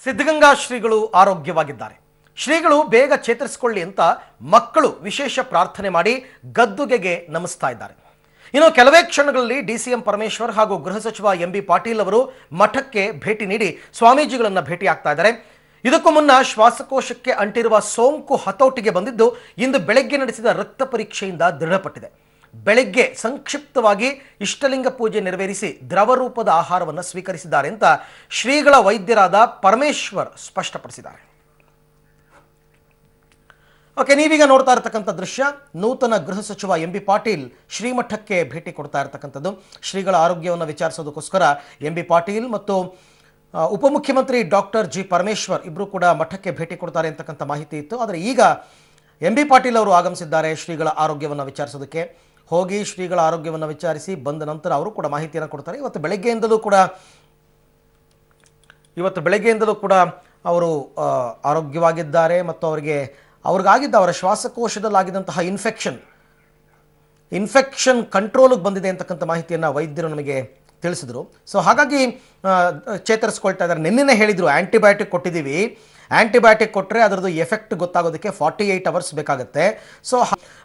ಸಿದ್ಧಗಂಗಾ ಶ್ರೀಗಳು ಆರೋಗ್ಯವಾಗಿದ್ದಾರೆ. ಶ್ರೀಗಳು ಬೇಗ ಚೇತರಿಸಿಕೊಳ್ಳಿ ಅಂತ ಮಕ್ಕಳು ವಿಶೇಷ ಪ್ರಾರ್ಥನೆ ಮಾಡಿ ಗದ್ದುಗೆಗೆ ನಮಿಸ್ತಾ ಇದ್ದಾರೆ. ಇನ್ನು ಕೆಲವೇ ಕ್ಷಣಗಳಲ್ಲಿ ಡಿಸಿಎಂ ಪರಮೇಶ್ವರ್ ಹಾಗೂ ಗೃಹ ಸಚಿವ ಎಂಬಿ ಪಾಟೀಲ್ ಅವರು ಮಠಕ್ಕೆ ಭೇಟಿ ನೀಡಿ ಸ್ವಾಮೀಜಿಗಳನ್ನು ಭೇಟಿ ಆಗ್ತಾ ಇದ್ದಾರೆ. ಇದಕ್ಕೂ ಮುನ್ನ ಶ್ವಾಸಕೋಶಕ್ಕೆ ಅಂಟಿರುವ ಸೋಂಕು ಹತೋಟಿಗೆ ಬಂದಿದ್ದು ಇಂದು ಬೆಳಗ್ಗೆ ನಡೆಸಿದ ರಕ್ತ ಪರೀಕ್ಷೆಯಿಂದ ದೃಢಪಟ್ಟಿದೆ. ಬೆಳಗ್ಗೆ ಸಂಕ್ಷಿಪ್ತವಾಗಿ ಇಷ್ಟಲಿಂಗ ಪೂಜೆ ನೆರವೇರಿಸಿ ದ್ರವ ರೂಪದ ಆಹಾರವನ್ನು ಸ್ವೀಕರಿಸಿದ್ದಾರೆ ಅಂತ ಶ್ರೀಗಳ ವೈದ್ಯರಾದ ಪರಮೇಶ್ವರ್ ಸ್ಪಷ್ಟಪಡಿಸಿದ್ದಾರೆ. ಓಕೆ, ನೀವೀಗ ನೋಡ್ತಾ ಇರತಕ್ಕಂಥ ದೃಶ್ಯ ನೂತನ ಗೃಹ ಸಚಿವ ಎಂಬಿ ಪಾಟೀಲ್ ಶ್ರೀಮಠಕ್ಕೆ ಭೇಟಿ ಕೊಡ್ತಾ ಇರತಕ್ಕಂಥದ್ದು. ಶ್ರೀಗಳ ಆರೋಗ್ಯವನ್ನು ವಿಚಾರಿಸೋದಕ್ಕೋಸ್ಕರ ಎಂಬಿ ಪಾಟೀಲ್ ಮತ್ತು ಉಪಮುಖ್ಯಮಂತ್ರಿ ಡಾಕ್ಟರ್ ಜಿ ಪರಮೇಶ್ವರ್ ಇಬ್ಬರು ಕೂಡ ಮಠಕ್ಕೆ ಭೇಟಿ ಕೊಡ್ತಾರೆ ಅಂತಕ್ಕಂಥ ಮಾಹಿತಿ ಇತ್ತು. ಆದರೆ ಈಗ ಎಂಬಿ ಪಾಟೀಲ್ ಅವರು ಆಗಮಿಸಿದ್ದಾರೆ ಶ್ರೀಗಳ ಆರೋಗ್ಯವನ್ನು ವಿಚಾರಿಸೋದಕ್ಕೆ. ಹೋಗಿ ಶ್ರೀಗಳ ಆರೋಗ್ಯವನ್ನು ವಿಚಾರಿಸಿ ಬಂದ ನಂತರ ಅವರು ಕೂಡ ಮಾಹಿತಿಯನ್ನು ಕೊಡ್ತಾರೆ. ಇವತ್ತು ಬೆಳಗ್ಗೆಯಿಂದಲೂ ಕೂಡ ಅವರು ಆರೋಗ್ಯವಾಗಿದ್ದಾರೆ ಮತ್ತು ಅವ್ರಿಗಾಗಿದ್ದ ಅವರ ಶ್ವಾಸಕೋಶದಲ್ಲಾಗಿದ್ದಂತಹ ಇನ್ಫೆಕ್ಷನ್ ಕಂಟ್ರೋಲಿಗೆ ಬಂದಿದೆ ಅಂತಕ್ಕಂಥ ಮಾಹಿತಿಯನ್ನು ವೈದ್ಯರು ನಮಗೆ ತಿಳಿಸಿದರು. ಸೊ ಹಾಗಾಗಿ ಚೇತರಿಸ್ಕೊಳ್ತಾ ಇದ್ದಾರೆ. ನಿನ್ನೆ ಹೇಳಿದರು ಆ್ಯಂಟಿಬಯೋಟಿಕ್ ಕೊಟ್ಟಿದ್ದೀವಿ, ಆ್ಯಂಟಿಬಯೋಟಿಕ್ ಕೊಟ್ಟರೆ ಅದರದ್ದು ಎಫೆಕ್ಟ್ ಗೊತ್ತಾಗೋದಕ್ಕೆ 48 ಅವರ್ಸ್ ಬೇಕಾಗುತ್ತೆ. ಸೊ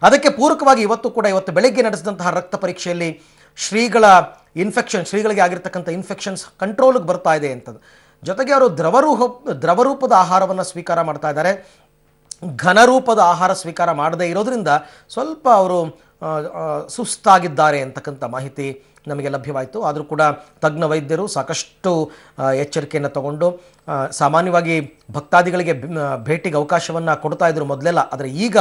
ಅದಕ್ಕೆ ಪೂರಕವಾಗಿ ಇವತ್ತು ಬೆಳಗ್ಗೆ ನಡೆಸಿದಂತಹ ರಕ್ತ ಪರೀಕ್ಷೆಯಲ್ಲಿ ಶ್ರೀಗಳಿಗೆ ಆಗಿರ್ತಕ್ಕಂಥ ಇನ್ಫೆಕ್ಷನ್ಸ್ ಕಂಟ್ರೋಲಿಗೆ ಬರ್ತಾ ಇದೆ ಅಂತ. ಜೊತೆಗೆ ಅವರು ದ್ರವರೂಪದ ಆಹಾರವನ್ನು ಸ್ವೀಕಾರ ಮಾಡ್ತಾ ಇದ್ದಾರೆ. ಘನರೂಪದ ಆಹಾರ ಸ್ವೀಕಾರ ಮಾಡದೇ ಇರೋದ್ರಿಂದ ಸ್ವಲ್ಪ ಅವರು ಸುಸ್ತಾಗಿದ್ದಾರೆ ಅಂತಕ್ಕಂಥ ಮಾಹಿತಿ ನಮಗೆ ಲಭ್ಯವಾಯಿತು. ಆದರೂ ಕೂಡ ತಜ್ಞ ವೈದ್ಯರು ಸಾಕಷ್ಟು ಎಚ್ಚರಿಕೆಯನ್ನು ತಗೊಂಡು ಸಾಮಾನ್ಯವಾಗಿ ಭಕ್ತಾದಿಗಳಿಗೆ ಭೇಟಿಗೆ ಅವಕಾಶವನ್ನು ಕೊಡ್ತಾ ಇದ್ರು ಮೊದಲೆಲ್ಲ. ಆದರೆ ಈಗ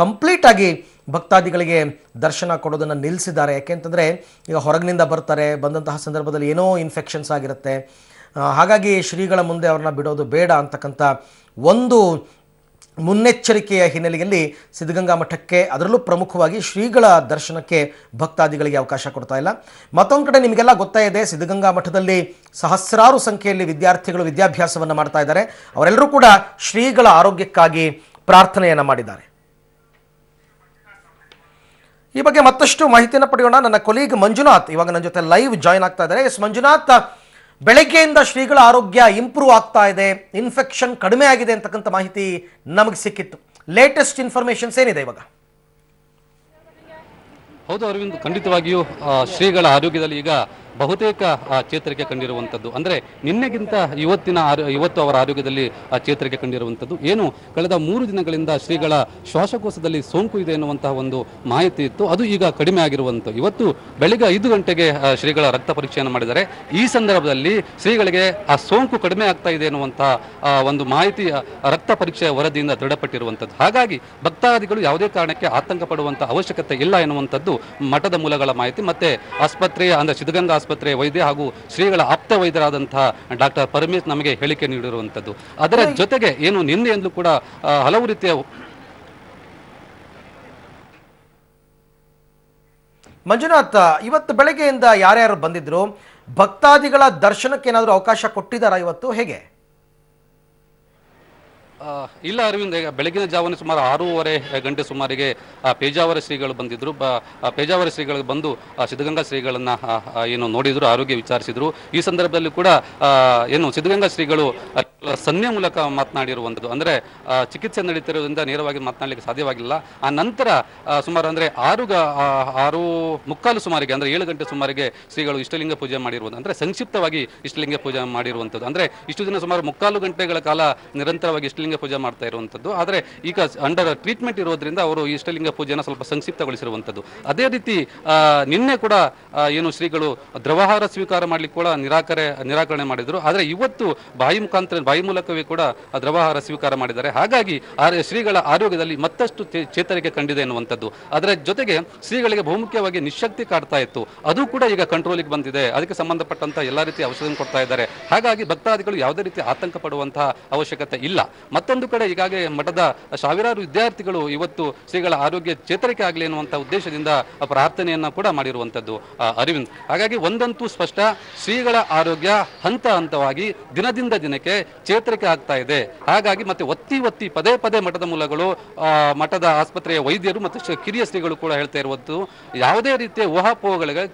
ಕಂಪ್ಲೀಟಾಗಿ ಭಕ್ತಾದಿಗಳಿಗೆ ದರ್ಶನ ಕೊಡೋದನ್ನು ನಿಲ್ಲಿಸಿದ್ದಾರೆ. ಯಾಕೆಂತಂದರೆ ಈಗ ಹೊರಗಿನಿಂದ ಬರ್ತಾರೆ, ಬಂದಂತಹ ಸಂದರ್ಭದಲ್ಲಿ ಏನೋ ಇನ್ಫೆಕ್ಷನ್ಸ್ ಆಗಿರುತ್ತೆ. ಹಾಗಾಗಿ ಶ್ರೀಗಳ ಮುಂದೆ ಅವ್ರನ್ನ ಬಿಡೋದು ಬೇಡ ಅಂತಕ್ಕಂಥ ಒಂದು ಮುನ್ನೆಚ್ಚರಿಕೆಯ ಹಿನ್ನೆಲೆಯಲ್ಲಿ ಸಿದ್ಧಗಂಗಾ ಮಠಕ್ಕೆ, ಅದರಲ್ಲೂ ಪ್ರಮುಖವಾಗಿ ಶ್ರೀಗಳ ದರ್ಶನಕ್ಕೆ ಭಕ್ತಾದಿಗಳಿಗೆ ಅವಕಾಶ ಕೊಡ್ತಾ ಇಲ್ಲ. ಮತ್ತೊಂದು ಕಡೆ ನಿಮಗೆಲ್ಲ ಗೊತ್ತಾ ಇದೆ, ಸಿದ್ಧಗಂಗಾ ಮಠದಲ್ಲಿ ಸಹಸ್ರಾರು ಸಂಖ್ಯೆಯಲ್ಲಿ ವಿದ್ಯಾರ್ಥಿಗಳು ವಿದ್ಯಾಭ್ಯಾಸವನ್ನು ಮಾಡ್ತಾ ಇದ್ದಾರೆ. ಅವರೆಲ್ಲರೂ ಕೂಡ ಶ್ರೀಗಳ ಆರೋಗ್ಯಕ್ಕಾಗಿ ಪ್ರಾರ್ಥನೆಯನ್ನು ಮಾಡಿದ್ದಾರೆ. ಈ ಬಗ್ಗೆ ಮತ್ತಷ್ಟು ಮಾಹಿತಿಯನ್ನು ಪಡೆಯೋಣ. ನನ್ನ ಕೊಲೀಗ್ ಮಂಜುನಾಥ್ ಇವಾಗ ನನ್ನ ಜೊತೆ ಲೈವ್ ಜಾಯ್ನ್ ಆಗ್ತಾ ಇದ್ದಾರೆ. ಎಸ್ ಮಂಜುನಾಥ್, ಬೆಳಗ್ಗೆಯಿಂದ ಶ್ರೀಗಳ ಆರೋಗ್ಯ ಇಂಪ್ರೂವ್ ಆಗ್ತಾ ಇದೆ, ಇನ್ಫೆಕ್ಷನ್ ಕಡಿಮೆ ಆಗಿದೆ ಅಂತಕ್ಕಂಥ ಮಾಹಿತಿ ನಮಗೆ ಸಿಕ್ಕಿತ್ತು. ಲೇಟೆಸ್ಟ್ ಇನ್ಫಾರ್ಮೇಶನ್ಸ್ ಏನಿದೆ ಇವಾಗ? ಹೌದು ಅರವಿಂದ್, ಖಂಡಿತವಾಗಿಯೂ ಶ್ರೀಗಳ ಆರೋಗ್ಯದಲ್ಲಿ ಈಗ ಬಹುತೇಕ ಚೇತರಿಕೆ ಕಂಡಿರುವಂಥದ್ದು. ಅಂದರೆ ನಿನ್ನೆಗಿಂತ ಇವತ್ತು ಅವರ ಆರೋಗ್ಯದಲ್ಲಿ ಚೇತರಿಕೆ ಕಂಡಿರುವಂಥದ್ದು. ಏನು ಕಳೆದ 3 ದಿನಗಳಿಂದ ಶ್ರೀಗಳ ಶ್ವಾಸಕೋಶದಲ್ಲಿ ಸೋಂಕು ಇದೆ ಎನ್ನುವಂತಹ ಒಂದು ಮಾಹಿತಿ ಇತ್ತು, ಅದು ಈಗ ಕಡಿಮೆ ಆಗಿರುವಂಥದ್ದು. ಇವತ್ತು ಬೆಳಿಗ್ಗೆ 5 ಗಂಟೆಗೆ ಶ್ರೀಗಳ ರಕ್ತ ಪರೀಕ್ಷೆಯನ್ನು ಮಾಡಿದ್ದಾರೆ. ಈ ಸಂದರ್ಭದಲ್ಲಿ ಶ್ರೀಗಳಿಗೆ ಆ ಸೋಂಕು ಕಡಿಮೆ ಆಗ್ತಾ ಇದೆ ಎನ್ನುವಂತಹ ಒಂದು ಮಾಹಿತಿ ರಕ್ತ ಪರೀಕ್ಷೆಯ ವರದಿಯಿಂದ ದೃಢಪಟ್ಟಿರುವಂಥದ್ದು. ಹಾಗಾಗಿ ಭಕ್ತಾದಿಗಳು ಯಾವುದೇ ಕಾರಣಕ್ಕೆ ಆತಂಕ ಪಡುವಂಥ ಅವಶ್ಯಕತೆ ಇಲ್ಲ ಎನ್ನುವಂಥದ್ದು ಮಠದ ಮೂಲಗಳ ಮಾಹಿತಿ. ಮತ್ತೆ ಆಸ್ಪತ್ರೆಯ ಅಂದರೆ ಸಿದ್ಧಗಂಗಾ ಆಸ್ಪತ್ರೆ ವೈದ್ಯ ಹಾಗೂ ಶ್ರೀಗಳ ಆಪ್ತ ವೈದ್ಯರಾದಂತಹ ಡಾಕ್ಟರ್ ಪರಮೇಶ್ ನಮಗೆ ಹೇಳಿಕೆ ನೀಡಿರುವಂಥದ್ದು. ಅದರ ಜೊತೆಗೆ ಏನು ನಿನ್ನೆಯಂದು ಕೂಡ ಹಲವು ರೀತಿಯ ಮಂಜುನಾಥ್, ಇವತ್ತು ಬೆಳಗ್ಗೆಯಿಂದ ಯಾರ್ಯಾರು ಬಂದಿದ್ರು, ಭಕ್ತಾದಿಗಳ ದರ್ಶನಕ್ಕೆ ಏನಾದರೂ ಅವಕಾಶ ಕೊಟ್ಟಿದ್ದಾರಾ ಇವತ್ತು, ಹೇಗೆ? ಇಲ್ಲ ಅರವಿಂದ್, ಈಗ ಬೆಳಗಿನ ಜಾವನ ಸುಮಾರು 6:30 ಗಂಟೆ ಸುಮಾರಿಗೆ ಪೇಜಾವರ ಶ್ರೀಗಳು ಬಂದಿದ್ರು. ಪೇಜಾವರ ಶ್ರೀಗಳಿಗೆ ಬಂದು ಸಿದ್ಧಗಂಗಾ ಶ್ರೀಗಳನ್ನ ಏನು ನೋಡಿದ್ರು, ಆರೋಗ್ಯ ವಿಚಾರಿಸಿದ್ರು. ಈ ಸಂದರ್ಭದಲ್ಲಿ ಕೂಡ ಏನು ಸಿದ್ಧಗಂಗಾ ಶ್ರೀಗಳು ಸನ್ನೆ ಮೂಲಕ ಮಾತನಾಡಿರುವಂಥದ್ದು. ಅಂದರೆ ಚಿಕಿತ್ಸೆ ನಡೀತಿರೋದ್ರಿಂದ ನೇರವಾಗಿ ಮಾತನಾಡಲಿಕ್ಕೆ ಸಾಧ್ಯವಾಗಿಲ್ಲ. ಆ ನಂತರ ಸುಮಾರು ಅಂದರೆ 6:45 ಸುಮಾರಿಗೆ, ಅಂದರೆ 7 ಗಂಟೆ ಸುಮಾರಿಗೆ ಶ್ರೀಗಳು ಇಷ್ಟಲಿಂಗ ಪೂಜೆ ಮಾಡಿರುವುದು, ಅಂದರೆ ಸಂಕ್ಷಿಪ್ತವಾಗಿ ಇಷ್ಟಲಿಂಗ ಪೂಜೆ ಮಾಡಿರುವಂಥದ್ದು. ಅಂದರೆ ಇಷ್ಟು ದಿನ ಸುಮಾರು 3/4 ಗಂಟೆಗಳ ಕಾಲ ನಿರಂತರವಾಗಿ ಇಷ್ಟಲಿಂಗ ಪೂಜೆ ಮಾಡ್ತಾ ಇರುವಂಥದ್ದು. ಆದರೆ ಈಗ ಅಂಡರ್ ಟ್ರೀಟ್ಮೆಂಟ್ ಇರೋದ್ರಿಂದ ಅವರು ಇಷ್ಟಲಿಂಗ ಪೂಜೆಯನ್ನು ಸ್ವಲ್ಪ ಸಂಕ್ಷಿಪ್ತಗೊಳಿಸಿರುವಂಥದ್ದು. ಅದೇ ರೀತಿ ನಿನ್ನೆ ಕೂಡ ಏನು ಶ್ರೀಗಳು ದ್ರವಾಹಾರ ಸ್ವೀಕಾರ ಮಾಡಲಿಕ್ಕೆ ಕೂಡ ನಿರಾಕರಣೆ ಮಾಡಿದರು. ಆದರೆ ಇವತ್ತು ಬಾಯಿ ಮೂಲಕವೇ ಕೂಡ ದ್ರವಾಹಾರ ಸ್ವೀಕಾರ ಮಾಡಿದ್ದಾರೆ. ಹಾಗಾಗಿ ಶ್ರೀಗಳ ಆರೋಗ್ಯದಲ್ಲಿ ಮತ್ತಷ್ಟು ಚೇತರಿಕೆ ಕಂಡಿದೆ ಎನ್ನುವಂಥದ್ದು. ಅದರ ಜೊತೆಗೆ ಶ್ರೀಗಳಿಗೆ ಬಹುಮುಖ್ಯವಾಗಿ ನಿಶಕ್ತಿ ಕಾಡ್ತಾ ಇತ್ತು, ಅದು ಕೂಡ ಈಗ ಕಂಟ್ರೋಲಿಗೆ ಬಂದಿದೆ. ಅದಕ್ಕೆ ಸಂಬಂಧಪಟ್ಟಂತಹ ಎಲ್ಲ ರೀತಿಯ ಔಷಧ ಕೊಡ್ತಾ ಇದ್ದಾರೆ. ಹಾಗಾಗಿ ಭಕ್ತಾದಿಗಳು ಯಾವುದೇ ರೀತಿ ಆತಂಕ ಪಡುವಂತಹ ಅವಶ್ಯಕತೆ ಇಲ್ಲ. ಮತ್ತೊಂದು ಕಡೆ ಈಗಾಗಲೇ ಮಠದ ಸಾವಿರಾರು ವಿದ್ಯಾರ್ಥಿಗಳು ಇವತ್ತು ಶ್ರೀಗಳ ಆರೋಗ್ಯ ಚೇತರಿಕೆ ಆಗಲಿ ಎನ್ನುವಂಥ ಉದ್ದೇಶದಿಂದ ಪ್ರಾರ್ಥನೆಯನ್ನ ಕೂಡ ಮಾಡಿರುವಂಥದ್ದು ಅರವಿಂದ್. ಹಾಗಾಗಿ ಒಂದಂತೂ ಸ್ಪಷ್ಟ, ಶ್ರೀಗಳ ಆರೋಗ್ಯ ಹಂತ ಹಂತವಾಗಿ ದಿನದಿಂದ ದಿನಕ್ಕೆ ಚೇತರಿಕೆ ಆಗ್ತಾ ಇದೆ. ಹಾಗಾಗಿ ಮತ್ತೆ ಒತ್ತಿ ಒತ್ತಿ ಪದೇ ಪದೇ ಮಠದ ಮೂಲಗಳು, ಮಠದ ಆಸ್ಪತ್ರೆಯ ವೈದ್ಯರು ಮತ್ತು ಕಿರಿಯ ಶ್ರೀಗಳು ಕೂಡ ಹೇಳ್ತಾ ಇರುವುದು, ಯಾವುದೇ ರೀತಿಯ ಊಹಾಪೋಹಗಳಿಗೆ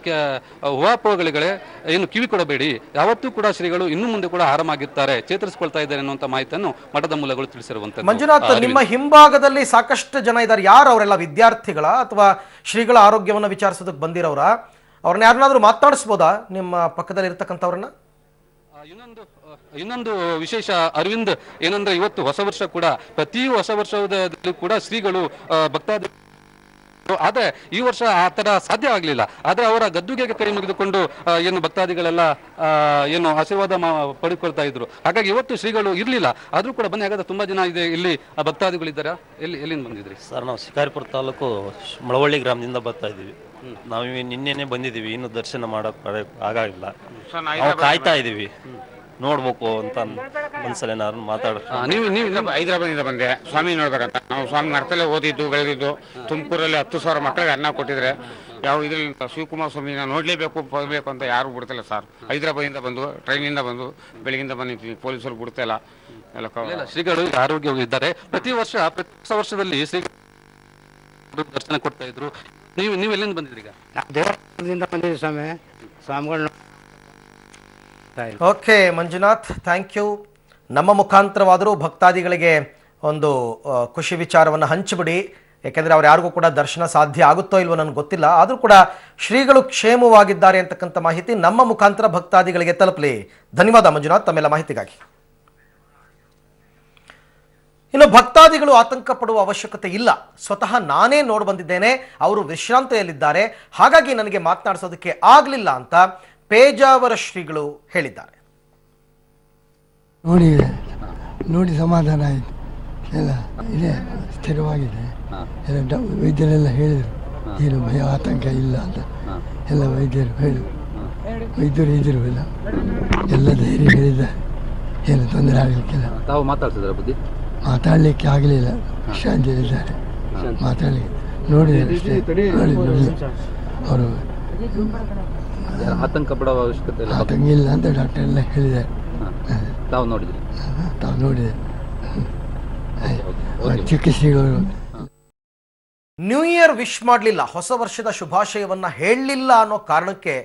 ಏನು ಕಿವಿ ಕೊಡಬೇಡಿ, ಯಾವತ್ತೂ ಕೂಡ ಶ್ರೀಗಳು ಇನ್ನು ಮುಂದೆ ಕೂಡ ಆರಾಮಾಗಿರ್ತಾರೆ, ಚೇತರಿಸಿಕೊಳ್ತಾ ಇದ್ದಾರೆ ಅನ್ನುವಂಥ ಮಾಹಿತಿಯನ್ನು ಮಠದ ಮೂಲಗಳು ತಿಳಿಸಿರುವಂಥದ್ದು. ಮಂಜುನಾಥ್, ನಿಮ್ಮ ಹಿಂಭಾಗದಲ್ಲಿ ಸಾಕಷ್ಟು ಜನ ಇದ್ದಾರೆ. ಯಾರು ಅವರೆಲ್ಲ? ವಿದ್ಯಾರ್ಥಿಗಳ ಅಥವಾ ಶ್ರೀಗಳ ಆರೋಗ್ಯವನ್ನು ವಿಚಾರಿಸೋದಕ್ಕೆ ಬಂದಿರೋರ? ಅವ್ರನ್ನ ಯಾರನ್ನಾದ್ರೂ ಮಾತಾಡಿಸ್ಬೋದಾ ನಿಮ್ಮ ಪಕ್ಕದಲ್ಲಿ ಇರ್ತಕ್ಕಂಥವ್ರನ್ನ? ಇನ್ನೊಂದು ವಿಶೇಷ ಅರವಿಂದ್ ಏನಂದ್ರೆ, ಇವತ್ತು ಹೊಸ ವರ್ಷ ಕೂಡ, ಪ್ರತಿ ಹೊಸ ವರ್ಷದಲ್ಲಿ ಕೂಡ ಶ್ರೀಗಳು ಭಕ್ತಾದಿ, ಆದ್ರೆ ಈ ವರ್ಷ ಆ ತರ ಸಾಧ್ಯ ಆಗ್ಲಿಲ್ಲ. ಆದ್ರೆ ಅವರ ಗದ್ದುಗೆಗೆ ಕೈ ಮುಗಿದುಕೊಂಡು ಏನು ಭಕ್ತಾದಿಗಳೆಲ್ಲ ಏನು ಆಶೀರ್ವಾದ ಪಡೆದುಕೊಳ್ತಾ ಇದ್ರು. ಹಾಗಾಗಿ ಇವತ್ತು ಶ್ರೀಗಳು ಇರ್ಲಿಲ್ಲ, ಆದ್ರೂ ಕೂಡ ಬನ್ನಿ. ಹಾಗಾದ್ರೆ ತುಂಬಾ ಜನ ಇದೆ ಇಲ್ಲಿ ಭಕ್ತಾದಿಗಳಿದ್ದಾರೆ. ಎಲ್ಲಿಂದ ಬಂದಿದ್ರಿ ಸರ್? ನಾವು ಶಿಕಾರಿಪುರ ತಾಲೂಕು ಮಳವಳ್ಳಿ ಗ್ರಾಮದಿಂದ ಬರ್ತಾ ಇದ್ದೀವಿ. ನಾವು ನಿನ್ನೆನೆ ಬಂದಿದ್ದೀವಿ, ಇನ್ನು ದರ್ಶನ ಮಾಡಕ್ ಆಗಿಲ್ಲ. ನಾವು ಕಾಯ್ತಾ ಇದ್ದೀವಿ, ನೋಡ್ಬೇಕು ಅಂತ ಒಂದ್ಸಲ ನಾನು ನೀವು ಹೈದರಾಬಾದಿಂದ ಬಂದೆ ಸ್ವಾಮಿ ನೋಡ್ಬೇಕಂತ. ನಾವು ಸ್ವಾಮಿ ಮರ್ತಲ್ಲೇ ಓದಿದ್ದು ಬೆಳೆದಿದ್ದು. ತುಮಕೂರಲ್ಲಿ 10,000 ಮಕ್ಕಳಿಗೆ ಅನ್ನ ಕೊಟ್ಟಿದ್ರೆ ಯಾವ ಇದ್ರಲ್ಲಿ ಶಿವಕುಮಾರ ಸ್ವಾಮಿನ ನೋಡ್ಲೇಬೇಕು ಹೋಗ್ಬೇಕು ಅಂತ ಯಾರು ಬಿಡ್ತಿಲ್ಲ ಸರ್. ಹೈದರಾಬಾದಿಂದ ಬಂದು ಟ್ರೈನಿಂದ ಬಂದು ಬೆಳಗಿಂದ ಬಂದಿದ್ವಿ, ಪೊಲೀಸರು ಬಿಡ್ತಾ ಇಲ್ಲ. ಶ್ರೀಗಳು ಆರೋಗ್ಯವಾಗಿದ್ದಾರೆ. ಪ್ರತಿ ವರ್ಷದಲ್ಲಿ ಶ್ರೀ ದರ್ಶನ ಕೊಡ್ತಾ ಇದ್ರು. ನೀವು ಎಲ್ಲಿಂದ ಬಂದಿದ್ರಿ? ಈಗ ದೇವರದಿಂದ ಬಂದಿದ್ವಿ ಸ್ವಾಮಿ, ಸ್ವಾಮಿಗಳು. Okay Manjunath, thank you. ನಮ್ಮ ಮುಖಾಂತರವಾದರೂ ಭಕ್ತಾದಿಗಳಿಗೆ ಒಂದು ಖುಷಿ ವಿಚಾರವನ್ನು ಹಂಚಿಬಿಡಿ. ಯಾಕೆಂದರೆ ಅವ್ರು ಯಾರಿಗೂ ಕೂಡ ದರ್ಶನ ಸಾಧ್ಯ ಆಗುತ್ತೋ ಇಲ್ವೋ ನನಗೆ ಗೊತ್ತಿಲ್ಲ. ಆದರೂ ಕೂಡ ಶ್ರೀಗಳು ಕ್ಷೇಮವಾಗಿದ್ದಾರೆ ಅಂತಕ್ಕಂಥ ಮಾಹಿತಿ ನಮ್ಮ ಮುಖಾಂತರ ಭಕ್ತಾದಿಗಳಿಗೆ ತಲುಪಲಿ. ಧನ್ಯವಾದ ಮಂಜುನಾಥ್ ತಮ್ಮೆಲ್ಲ ಮಾಹಿತಿಗಾಗಿ. ಇನ್ನು ಭಕ್ತಾದಿಗಳು ಆತಂಕ ಪಡುವ ಅವಶ್ಯಕತೆ ಇಲ್ಲ. ಸ್ವತಃ ನಾನೇ ನೋಡಿ ಬಂದಿದ್ದೇನೆ, ಅವರು ವಿಶ್ರಾಂತಿಯಲ್ಲಿದ್ದಾರೆ, ಹಾಗಾಗಿ ನನಗೆ ಮಾತನಾಡಿಸೋದಕ್ಕೆ ಆಗಲಿಲ್ಲ ಅಂತ ಪೇಜಾವರ ಶ್ರೀಗಳು ಹೇಳಿದ್ದಾರೆ. ನೋಡಿ ಸಮಾಧಾನ ಆಯಿತು. ಎಲ್ಲ ಇದೆ, ಸ್ಥಿರವಾಗಿದೆ. ಎಲ್ಲ ವೈದ್ಯರೆಲ್ಲ ಹೇಳಿದರು, ಏನು ಭಯ ಆತಂಕ ಇಲ್ಲ ಅಂತ ಎಲ್ಲ ವೈದ್ಯರು ವೈದ್ಯರು ಇದ್ದರು, ಎಲ್ಲ ಧೈರ್ಯ ಹೇಳಿದ್ದಾರೆ, ಏನು ತೊಂದರೆ ಆಗಲಿಕ್ಕಿಲ್ಲ. ತಾವು ಮಾತಾಡ್ತಿದ್ರ ಬುದ್ಧಿ? ಮಾತಾಡಲಿಕ್ಕೆ ಆಗಲಿಲ್ಲ, ವಿಶ್ರಾಂತಿಯಲ್ಲಿದ್ದಾರೆ. ಮಾತಾಡಲಿಕ್ಕೆ ನೋಡಿದ್ದಾರೆ ಅಷ್ಟೇ. ಅವರು ಆತಂಕ ಪಡುವ ಅವಶ್ಯಕತೆ ಇಲ್ಲ, ಆತಂಕ ಇಲ್ಲ ಅಂತ ಡಾಕ್ಟರ್ ಎಲ್ಲ ಹೇಳಿದ್ದಾರೆ. ತಾವು ನೋಡಿದ್ರಿ? ತಾವು ನೋಡಿದೆ. ಚಿಕಿತ್ಸೆಗಳು ನ್ಯೂ ಇಯರ್ ವಿಶ್ ಮಾಡಲಿಲ್ಲ, ಹೊಸ ವರ್ಷದ ಶುಭಾಶಯವನ್ನ ಹೇಳಲಿಲ್ಲ ಅನ್ನೋ ಕಾರಣಕ್ಕೆ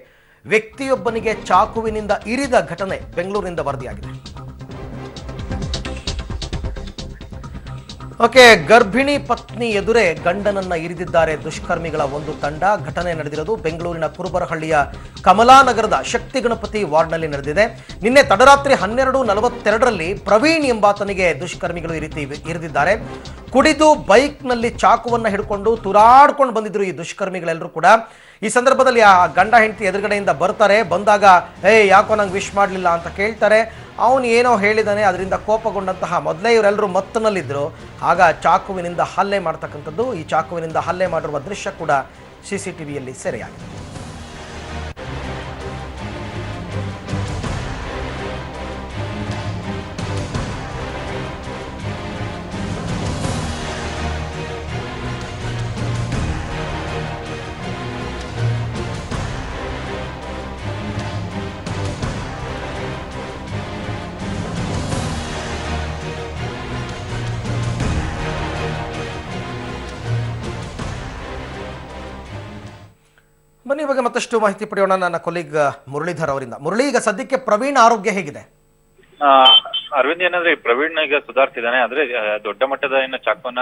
ವ್ಯಕ್ತಿಯೊಬ್ಬನಿಗೆ ಚಾಕುವಿನಿಂದ ಇರಿದ ಘಟನೆ ಬೆಂಗಳೂರಿನಿಂದ ವರದಿಯಾಗಿದೆ. ಓಕೆ, ಗರ್ಭಿಣಿ ಪತ್ನಿ ಎದುರೇ ಗಂಡನನ್ನ ಇರಿದಿದ್ದಾರೆ ದುಷ್ಕರ್ಮಿಗಳ ಒಂದು ತಂಡ. ಘಟನೆ ನಡೆದಿರೋದು ಬೆಂಗಳೂರಿನ ಕುರುಬರಹಳ್ಳಿಯ ಕಮಲಾನಗರದ ಶಕ್ತಿ ಗಣಪತಿ ವಾರ್ಡ್ನಲ್ಲಿ ನಡೆದಿದೆ. ನಿನ್ನೆ ತಡರಾತ್ರಿ 12:42ರಲ್ಲಿ ಪ್ರವೀಣ್ ಎಂಬಾತನಿಗೆ ದುಷ್ಕರ್ಮಿಗಳು ಇರಿದಿದ್ದಾರೆ. ಕುಡಿದು ಬೈಕ್ನಲ್ಲಿ ಚಾಕುವನ್ನ ಹಿಡ್ಕೊಂಡು ತುರಾಡ್ಕೊಂಡು ಬಂದಿದ್ರು ಈ ದುಷ್ಕರ್ಮಿಗಳೆಲ್ಲರೂ ಕೂಡ. ಈ ಸಂದರ್ಭದಲ್ಲಿ ಆ ಗಂಡ ಹೆಂಡತಿ ಎದುರುಗಡೆಯಿಂದ ಬರ್ತಾರೆ. ಬಂದಾಗ ಯಾಕೋ ನಂಗೆ ವಿಶ್ ಮಾಡಲಿಲ್ಲ ಅಂತ ಕೇಳ್ತಾರೆ. ಅವನು ಏನೋ ಹೇಳಿದಾನೆ, ಅದರಿಂದ ಕೋಪಗೊಂಡಂತಹ ಮೊದಲೇ ಇವರೆಲ್ಲರೂ ಮತ್ತನಲ್ಲಿದ್ದರು. ಆಗ ಚಾಕುವಿನಿಂದ ಹಲ್ಲೆ ಮಾಡ್ತಕ್ಕಂಥದ್ದು, ಈ ಚಾಕುವಿನಿಂದ ಹಲ್ಲೆ ಮಾಡಿರುವ ದೃಶ್ಯ ಕೂಡ CCTVಯಲ್ಲಿ ಸೆರೆಯಾಗಿದೆ. ಬನ್ನಿ ಇವಾಗ ಮತ್ತಷ್ಟು ಮಾಹಿತಿ ಪಡೆಯೋಣ ನನ್ನ ಕೊಲೀಗ್ ಮುರಳೀಧರ್ ಅವರಿಂದ. ಮುರಳಿ, ಈಗ ಸದ್ಯಕ್ಕೆ ಪ್ರವೀಣ್ ಆರೋಗ್ಯ ಹೇಗಿದೆ? ಅರವಿಂದ್, ಏನಂದ್ರೆ ಪ್ರವೀಣ್ ಈಗ ಸುಧಾರಿಸಿದಾನೆ. ಅಂದ್ರೆ ದೊಡ್ಡ ಮಟ್ಟದ ಏನು ಚಾಕುವನ್ನ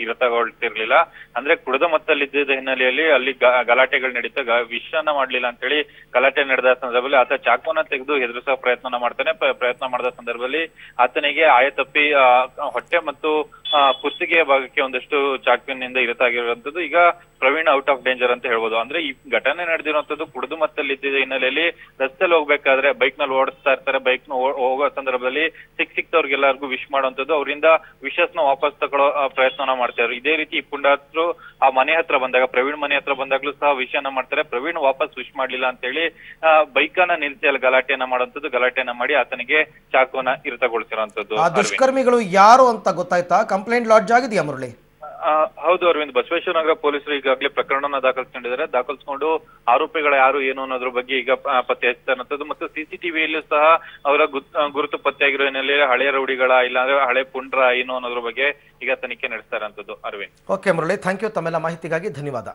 ಇರತಗೊಳ್ತಿರ್ಲಿಲ್ಲ. ಅಂದ್ರೆ ಕುಡಿದ ಮತ್ತಲ್ಲಿದ್ದ ಹಿನ್ನೆಲೆಯಲ್ಲಿ ಅಲ್ಲಿ ಗಲಾಟೆಗಳು ನಡೀತಾ ವಿಷಯನ್ನ ಮಾಡ್ಲಿಲ್ಲ ಅಂತ ಹೇಳಿ ಗಲಾಟೆ ನಡೆದ ಸಂದರ್ಭದಲ್ಲಿ ಆತ ಚಾಕುವನ್ನ ತೆಗೆದು ಹೆದರಿಸೋ ಪ್ರಯತ್ನ ಮಾಡ್ತಾನೆ. ಪ್ರಯತ್ನ ಮಾಡಿದ ಸಂದರ್ಭದಲ್ಲಿ ಆತನಿಗೆ ಆಯತಪ್ಪಿ ಹೊಟ್ಟೆ ಮತ್ತು ಕುತ್ತಿಗೆಯ ಭಾಗಕ್ಕೆ ಒಂದಷ್ಟು ಚಾಕುವಿನಿಂದ ಇರುವಂತದ್ದು. ಈಗ ಪ್ರವೀಣ್ ಔಟ್ ಆಫ್ ಡೇಂಜರ್ ಅಂತ ಹೇಳ್ಬೋದು. ಅಂದ್ರೆ ಈ ಘಟನೆ ನಡೆದಿರುವಂತದ್ದು ಕುಡಿದು ಮತ್ತಲ್ಲಿ ಇದ್ದ ಹಿನ್ನೆಲೆಯಲ್ಲಿ ರಸ್ತೆಯಲ್ಲಿ ಹೋಗ್ಬೇಕಾದ್ರೆ ಬೈಕ್ ನಲ್ಲಿ ಓಡಿಸ್ತಾ ಇರ್ತಾರೆ. ಬೈಕ್ ಹೋಗೋ ಸಂದರ್ಭದಲ್ಲಿ ಸಿಕ್ತವ್ರಿಗೆಲ್ಲರಿಗೂ ವಿಶ್ ಮಾಡುವಂತದ್ದು, ಅವರಿಂದ ವಿಶಸ್ನ ವಾಪಸ್ ತಗೊಳ್ಳೋ ಪ್ರಯತ್ನವನ್ನ ಮಾಡ್ತಾರೆ. ಇದೇ ರೀತಿ ಈ ಪುಂಡಾತ್ರು ಆ ಮನೆ ಹತ್ರ ಬಂದಾಗ, ಪ್ರವೀಣ್ ಮನೆ ಹತ್ರ ಬಂದಾಗ್ಲೂ ಸಹ ವಿಷಯನ ಮಾಡ್ತಾರೆ. ಪ್ರವೀಣ್ ವಾಪಸ್ ವಿಶ್ ಮಾಡ್ಲಿಲ್ಲ ಅಂತ ಹೇಳಿ ಬೈಕನ್ನ ನಿಲ್ಸಿ ಅಲ್ಲಿ ಗಲಾಟೆಯನ್ನ ಮಾಡುವಂತದ್ದು. ಗಲಾಟೆಯನ್ನ ಮಾಡಿ ಆತನಿಗೆ ಚಾಕುವನ್ನ ಇರುತಗೊಳಿಸಿರುವಂತದ್ದು. ಆ ದುಷ್ಕರ್ಮಿಗಳು ಯಾರು ಅಂತ ಗೊತ್ತಾಯ್ತಾ? ಕಂಪ್ಲೇಂಟ್ ಲಾಡ್ಜ್ ಆಗಿದೆಯಾ ಮುರಳಿ? ಹೌದು ಅರವಿಂದ್, ಬಸವೇಶ್ವರ ನಗರ ಪೊಲೀಸರು ಈಗಾಗಲೇ ಪ್ರಕರಣನ ದಾಖಲಿಸಿಕೊಂಡಿದ್ದಾರೆ. ದಾಖಲಿಸಿಕೊಂಡು ಆರೋಪಿಗಳ ಯಾರು ಏನು ಅನ್ನೋದ್ರ ಬಗ್ಗೆ ಈಗ ಪತ್ತೆ ಹಚ್ಚುವಂತದ್ದು ಮತ್ತು ಸಿಸಿಟಿವಿಯಲ್ಲೂ ಸಹ ಅವರ ಗುರುತು ಪತ್ತೆಯಾಗಿರೋ ಹಿನ್ನೆಲೆಯಲ್ಲಿ ಹಳೆ ರೌಡಿಗಳ ಇಲ್ಲಾಂದ್ರೆ ಹಳೆ ಪುಂಡ್ರ ಏನು ಅನ್ನೋದ್ರ ಬಗ್ಗೆ ಈಗ ತನಿಖೆ ನಡೆಸ್ತಾ ಇರುವಂತದ್ದು. Arvind. Okay Murali, thank you. ತಮ್ಮೆಲ್ಲ ಮಾಹಿತಿಗಾಗಿ ಧನ್ಯವಾದ.